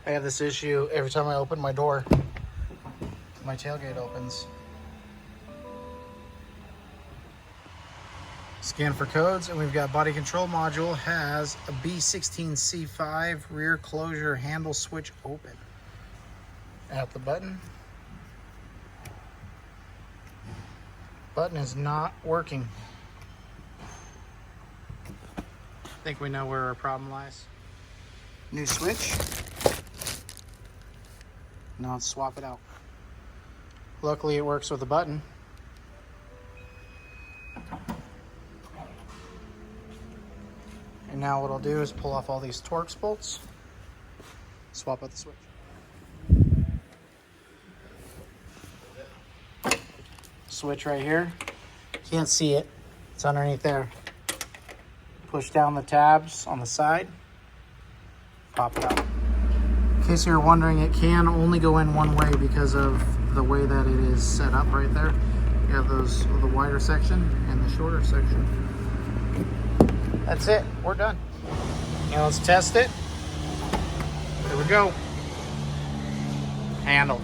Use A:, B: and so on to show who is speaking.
A: I have this issue every time I open my door. My tailgate opens. Scan for codes, and we've got body control module has a B16C5 rear closure handle switch open. At the button. Button is not working. I think we know where our problem lies. New switch. Now let's swap it out. Luckily it works with the button. And now what I'll do is pull off all these Torx bolts, swap out the switch. Switch right here. Can't see it. It's underneath there. Push down the tabs on the side. Pop it out. In case you're wondering, it can only go in one way because of the way that it is set up right there. You have the wider section and the shorter section. That's it. We're done. Now let's test it. Here we go. Handle.